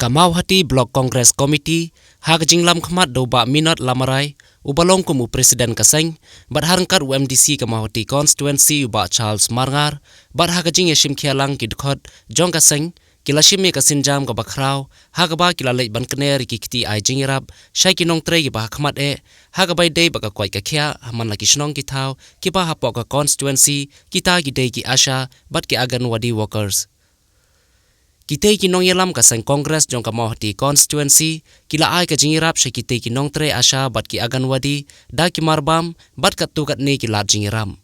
Kamau hati Blok Kongres Komiti hak jinglam khmat doba minat lamarai ubalong kumu Presiden Kaseng bat harangkat UMDC Kamau hati constituency uba Charles Marngar bat hak jing yashim khialang kidkhot jong Kaseng kila shime kasinjam ka bakrau hak ba kila leit ban kner ki kiti ai jingirap shai kinong tre ki ba khmat hak bai dei ba ka kwai ka khia haman la kishnong ki thau ki ba hapok ka constituency kita ki dei ki asha bat ki agan wadi workers Kita kinong yalam kasang Kongres jong kamau hati constituency kila ai ka jingirap she kita kinong tre asha bat ki aganwadi da ki marbam bat ka tukat ni kila jingiram.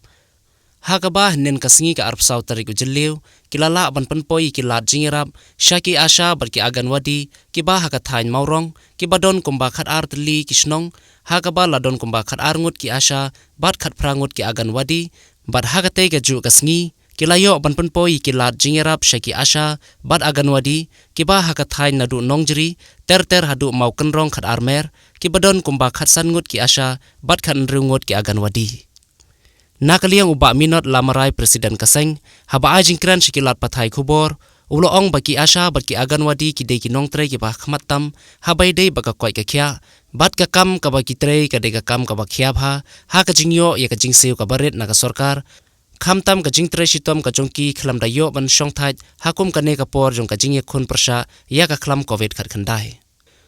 Hakaba nen kasingi ka arp sau tarik ujeliu kila la ban penpoi kila jingirap shaki asha bat ki aganwadi ki ba haka thain maurong ki badon kumba khat ar tli kisnong hakaba ladon kumba khat ar ngut ki asha bat khat prangut ki aganwadi bat hakate ka ju kasingi Kila yo ban penpoi kila jingirap shaki asha bat aganwadi kiba hakathai nadu nongjri ter hadu mau kenrong khat armer kibadon kumba khat sangut ki asha bat khat nrungut ki aganwadi nakaliang uba minot lamarai Presiden Kaseng haba ajing kran shikilat pathai khubor ulo ong baki asha bat ki aganwadi ki dei ki nongtre ki ba khmatam habai dei baka koi ka khya bat ka kam ka ba ki tre ka dei ka kam ka ba khya bha ha ka jingyo ya ka jingseu ka baret na ka sarkar Khamtam ka jingtre shitom ka jongki khlam da yo ban shong thaj hakum ka ne ka por jong ka jingye khun prasha ya ka khlam covid khat khandai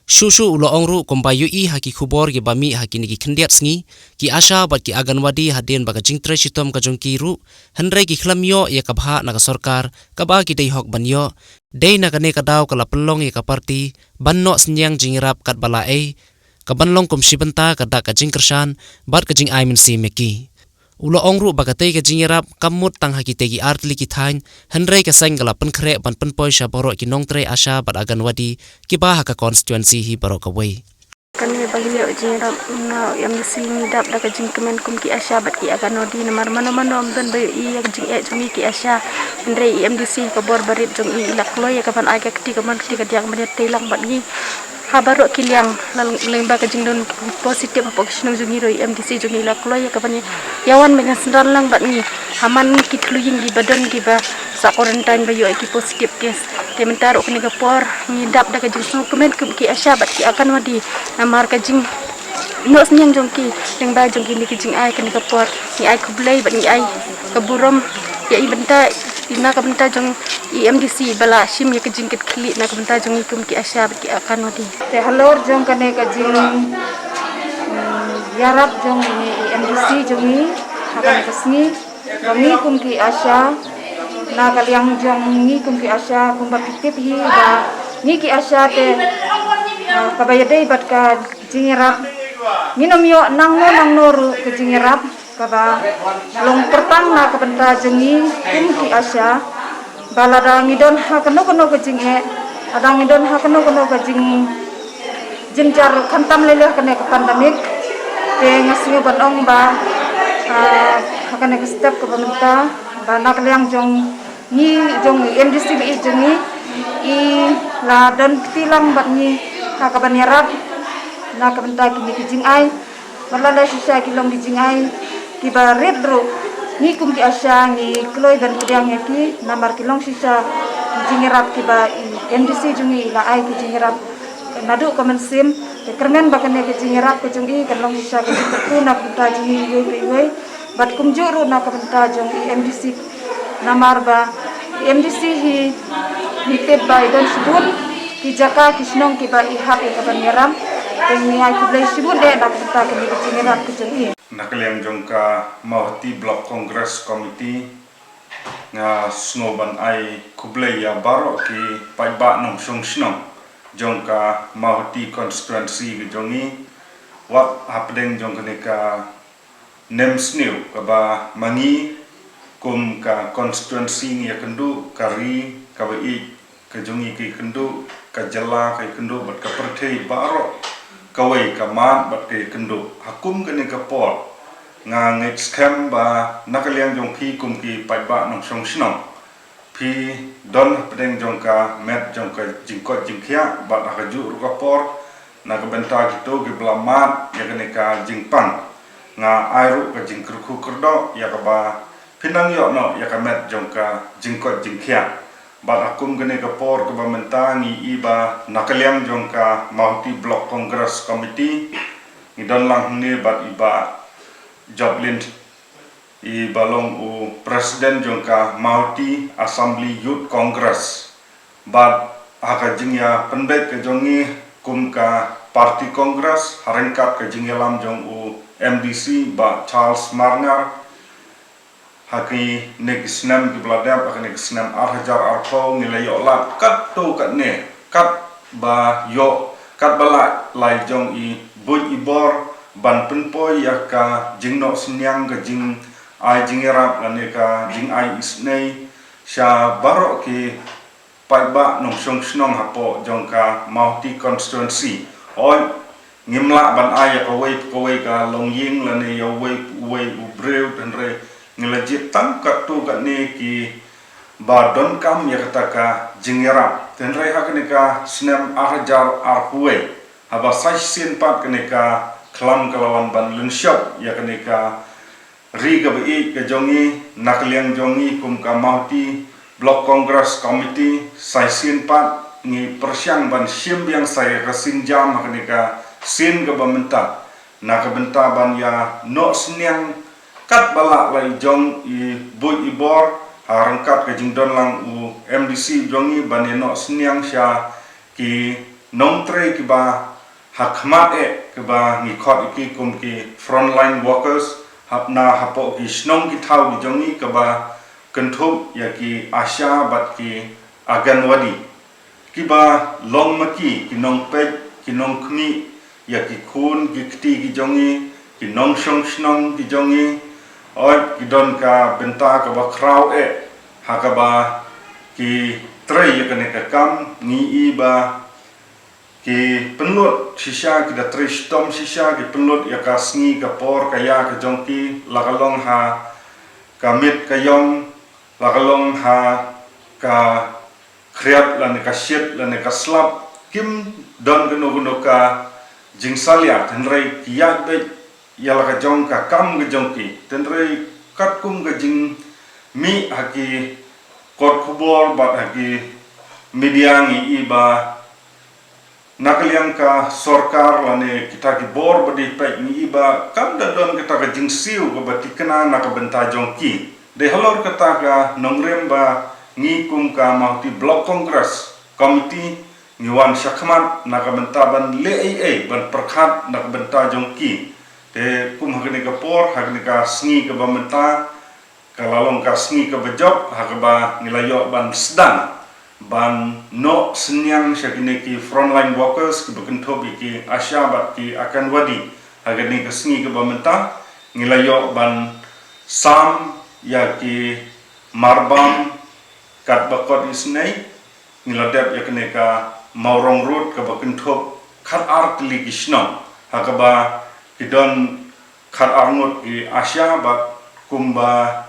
shu ulo ongru komba yu I haki khubor ge bami haki ni ki khndiat sngi ki asha bat ki aganwadi hadien ba ka jingtre shitom ka jongki ru hanre ki khlam yo ya ka bha na ka sarkar ka ba ki dei hok ban yo dei na ka ne ka daw ka la pelong ya ka parti banno snyang jingrap kat bala ka banlong kum shibanta ka da ka jingkrshan bat ka jing ai min si meki Ulo ongru bagatai ka jingirap kamut tang haki tegi artli ki thain hanrei ka sang gala penkhre ban penpoi sha boro ki nongtre asha bat aganwadi ki ba haka constituency hi baro ka wei Kami bagi jingirap na yang sini dap da ka jingkemen kum ki asha bat ki aganwadi namar mano dan bayu I yang jing jumi ki asha hanrei MDC ka bor barit jong I ilakloi ka ban aga kti ka man kti ka diang menit telang bat ni Habaro kiliang lemba ka jingdon positif apa kisnong jungi roi MDC jungi la kloy ka bani yawan men sendal lang bat ni haman ki thluying di badan ki ba sa quarantine ba yo ki positif kes tementar ok ni ka por ni dap da ka jing komen ki asya bat ki akan wadi namar ka jing nos nyang jongki lemba jongki ni ki jing ai ka ni ka por ni ai kublai bat ni ai ka burom ya I benta ina ka benta jong IMDC bala shim ya ka jingkit khli na ka benta jong ikum ki asya ki akan wadi te halor jong kane ka jing yarap jong ni IMDC jong ni akan kasni jong ikum ki asya na kaliang jong ni kum ki asya kum ba pitip hi ba ni ki asya te ka bayadai bat ka jing yarap minom yo nang no ru ka jing yarap kaba long pertang na ka benta jong ni kum ki asya balada ngidon ha kano ka jing adang ngidon ha kano ka jing jinjar khantam lele kane ka pandemic te ngasngi banong ba hakane ka step ka banta ba nakliang jong ni jong MDC bi jong ni I la don tilang bat ni ha ka banyarap na ka banta ki jing ai balada sisa kilong di jing ai ki ba redro ni kum ki asya ni kloy dan kudiang ki namar kilong sisa jingirap ki ba MDC jungi la ai ki jingirap nadu komen sim kermen bakane ki jingirap ki jungi kalong sisa ki tu na kunta jungi yoi bat kum juru na kunta jungi MDC namar ba MDC hi nitep ba don subun ki jaka kisnong ki ba ihap ka banyaram ni ai ki blai subun de na kunta ki jingirap ki jungi Nakaliang jongka mawati Blok Kongres Komiti nga snoban ai kublai ya baro ki paiba nong song snong jongka mawati constituency ki jongi wat hapdeng jongka ka nem snew ka ba mangi kum ka constituency ya kendu kari ka ba I ka jongi ki kendu ka jala ka kendu bat ka perthei baro kawai kaman bat ke kendo hakum kene ka por nga ngek scam ba nakaliang jong phi kum ki pai ba nong song snong phi don pedeng jong ka met jong ka jingkot jingkhia ba ha ju ru ka por na ka benta ki to ki blamat ya kene ka jingpang nga airu ka jingkru kerdo ya ka ba pinang yo no ya ka met jong ka jingkot jingkhia bat akum gane ka por ka bamenta ngi iba nakaliang jong ka Mahuti Block Congress Committee ngi don lang ne bat iba Joblin i balong u Presiden jong ka Mahuti Assembly Youth Congress bat haka jingya pendek ke jongi kum ka Parti Congress harengkat ke jingyalam jong u MDC ba Charles Marngar haki nek snam ki bladam haki nek snam arhajar arko nilai olat kat to kat ne kat ba yo kat bala lai jong i buj ibor ban penpoy ya ka jingno senyang ke jing ai jingerap lane ka jing ai isnei sha barok ki pai ba nong song snong hapo jong ka Mahuti constituency oi ngimla ban ai ya kawai ka long ying lane ya wei ubreu dan re ngelajit tam kat tu kat ne ki ba don kam ya kata ka jingerap dan re ha kene ka snam arjar arkuwe haba sai sin pat kene ka kelam kelawan ban lensyap ya kene ka ri ga bi ke jongi nakliang jongi kum ka Mahuti Block Congress Committee sai sin pat ngi persyang ban sim yang saya kasin jam kene ka sin ga bamenta na ka benta ban ya no sniang kat bala lai jong i buj ibor harangkat ke jingdon lang u MDC jongi ban ya no sniang sya ki nong tre ki ba hakmat ke ba ngi khot iki kum ki frontline workers hapna hapo ki snong ki thau di jongi ke ba kentup ya ki asya bat ki aganwadi ki ba long maki ki nong pej ki nong kni ya ki kun ki kti ki jongi ki nong shong snong ki jongi oi ki don ka benta ka ba kraw haka ba ki tre ya ka kam ngi iba ki penlut shisha ki da tre stom shisha ki penlut ya ka sngi ka por ka ya ka jongki lakalong ha ka mit ka yom lakalong ha ka kriat lan ka shit lan ka slap kim don gno ka jingsalia tenrei kiat be yala ka jong ka kam ka jongki tenrei kat kum ka jing mi haki kot kubor bat haki mediangi iba nakaliang ka sorkar lane kita ki bor badi pek ni iba kam da don kita ka jing siu ka bati kena na ka benta jongki de halor kata ka nongrem ba ngi kum ka Mahuti Block Congress Committee ngiwan syakmat na ka benta ban le ban perkhat na ka benta jongki de kum hakni ka por hakni ka sngi ka bamenta ka lalong ka sngi ka bejob hakba ngilayo ban sedang ban no senyang syakine ki frontline workers ki bekentob ki asya bat ki akan wadi hakni ka sngi ka bamenta ngilayo ban sam ya ki marbam kat bakot isnei ngiladap yakne ka maurong road ka bekentob khat art li kisno hakba kidon khat arngut ki asya bat kumba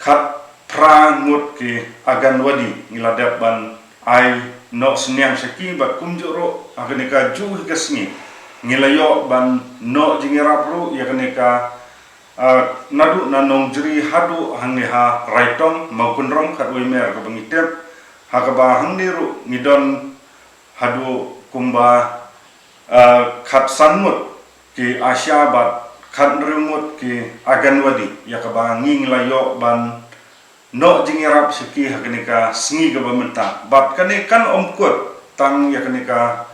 khat prangut ki agan wadi ngiladap ban ai no senyang saki bat kumjoro akne ka ju hikasni ngilayo ban no jingerap ru yakne ka nadu nanong jeri hadu hangni ha raitong maupun rong khat wimer ka bangitep hakaba hangni ru ngidon hadu kumba khat sanmut ki asya bat khat rumut ki agan wadi yakaba nginglayo ban no jingerap siki hakne ka sngi ka bamenta bat kane kan omkut tang yakne ka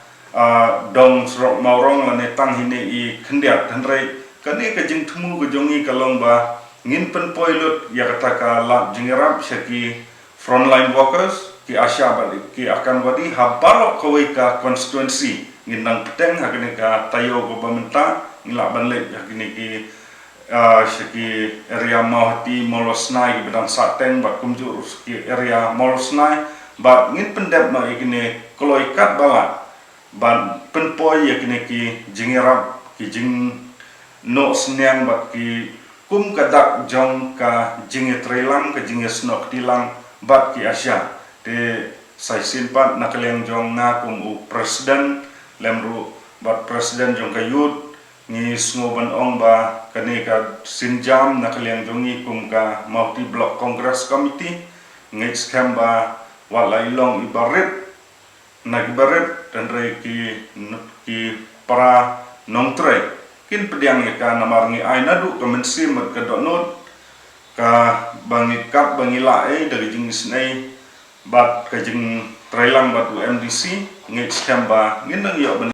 dong srok maurong lane tang hine i khendiat thanrai kane ka jing thumu ka jongi kalong ba ngin pen poilut ya kata ka la jingerap siki frontline workers ki asya bat ki akan wadi habaro kawai ka constituency ngin nang peteng hakne ka tayo ka bamenta ngila banle yakne ki siki area Mahuti Molosnai bedang Sateng bat kumjur siki area Molosnai bat ngin pendep ma ikine kloikat bala bat penpoi yakine ki jingerap ki jing no senyang bat ki kum kadak jong ka jinge trelang ka jinge snok tilang bat ki asya de sai simpat nakaliang jong nga kum u presiden lemru bat presiden jong ka youth ni sngoban ong ba kane ka sinjam nakaliang jongi kum ka Mahuti Block Congress Committee ngi scam ba walai long ibaret nagibaret dan re ki para nongtre kin pediang ka namarngi ai nadu kemensi mat kedonot ka bangikat bangilae dari jingis nei bat kajing trailang batu MDC ngit skamba nginang yo